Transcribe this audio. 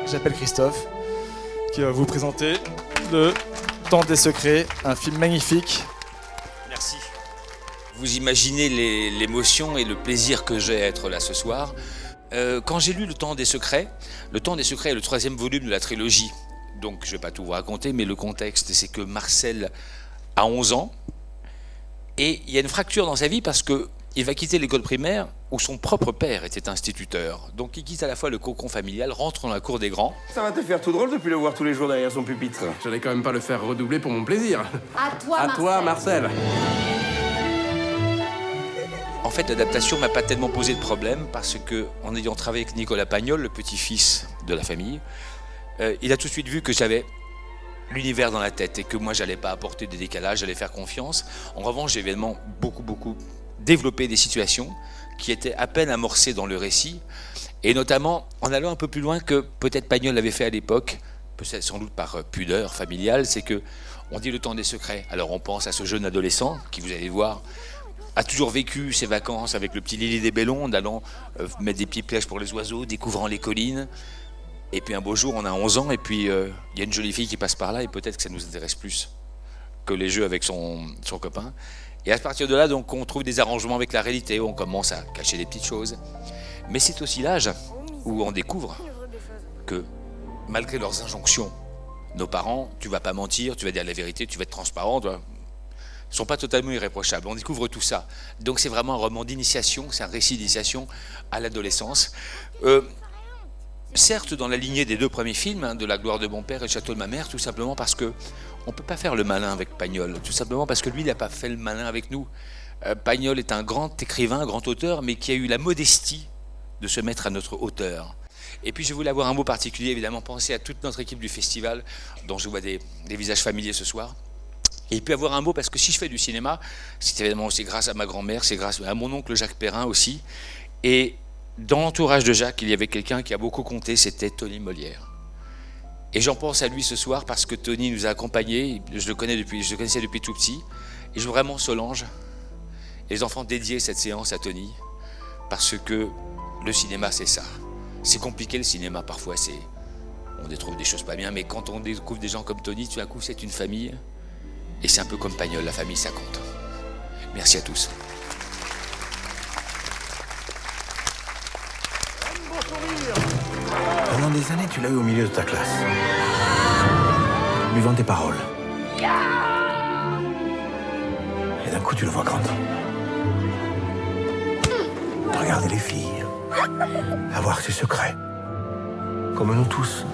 J'appelle Christophe, qui va vous présenter Le Temps des Secrets, un film magnifique. Merci. Vous imaginez l'émotion et le plaisir que j'ai à être là ce soir. Quand j'ai lu Le Temps des Secrets est le 3e volume de la trilogie. Donc je ne vais pas tout vous raconter, mais le contexte, c'est que Marcel a 11 ans et il y a une fracture dans sa vie parce qu'il va quitter l'école primaire où son propre père était instituteur. Donc il quitte à la fois le cocon familial, rentre dans la cour des grands. Ça va te faire tout drôle depuis le voir tous les jours derrière son pupitre. J'allais quand même pas le faire redoubler pour mon plaisir. À toi, À Marcel. toi, Marcel. En fait, l'adaptation m'a pas tellement posé de problème parce que, en ayant travaillé avec Nicolas Pagnol, le petit-fils de la famille, il a tout de suite vu que j'avais l'univers dans la tête et que moi j'allais pas apporter des décalages, j'allais faire confiance. En revanche, j'ai évidemment beaucoup développé des situations qui étaient à peine amorcées dans le récit, et notamment en allant un peu plus loin que peut-être Pagnol l'avait fait à l'époque, peut-être sans doute par pudeur familiale, c'est que on dit Le Temps des Secrets. Alors on pense à ce jeune adolescent qui, vous allez voir, a toujours vécu ses vacances avec le petit Lily des Bellons, allant mettre des petites pièges pour les oiseaux, découvrant les collines. Et puis un beau jour, on a 11 ans, et puis il y a une jolie fille qui passe par là, et peut-être que ça nous intéresse plus que les jeux avec son copain. Et à partir de là, donc, on trouve des arrangements avec la réalité, où on commence à cacher des petites choses. Mais c'est aussi l'âge où on découvre que, malgré leurs injonctions, nos parents, tu vas pas mentir, tu vas dire la vérité, tu vas être transparent, ne sont pas totalement irréprochables. On découvre tout ça. Donc c'est vraiment un roman d'initiation, c'est un récit d'initiation à l'adolescence. Certes, dans la lignée des 2 premiers films, de La gloire de mon père et Le château de ma mère, tout simplement parce que on ne peut pas faire le malin avec Pagnol, tout simplement parce que lui, il n'a pas fait le malin avec nous. Pagnol est un grand écrivain, un grand auteur, mais qui a eu la modestie de se mettre à notre hauteur. Et puis je voulais avoir un mot particulier, évidemment, penser à toute notre équipe du festival, dont je vois des visages familiers ce soir. Et puis avoir un mot, parce que si je fais du cinéma, c'est évidemment aussi grâce à ma grand-mère, c'est grâce à mon oncle Jacques Perrin aussi. Et dans l'entourage de Jacques, il y avait quelqu'un qui a beaucoup compté, c'était Tony Molière. Et j'en pense à lui ce soir parce que Tony nous a accompagnés, je le connaissais depuis tout petit. Et je veux vraiment, Solange, et les enfants, dédier cette séance à Tony, parce que le cinéma, c'est ça. C'est compliqué le cinéma, parfois, on découvre des choses pas bien, mais quand on découvre des gens comme Tony, tout d'un coup, c'est une famille. Et c'est un peu comme Pagnol, la famille, ça compte. Merci à tous. Pendant des années, tu l'as eu au milieu de ta classe. Buvant tes paroles. Et d'un coup, tu le vois grandir. Regarder les filles. Avoir ses secrets. Comme nous tous.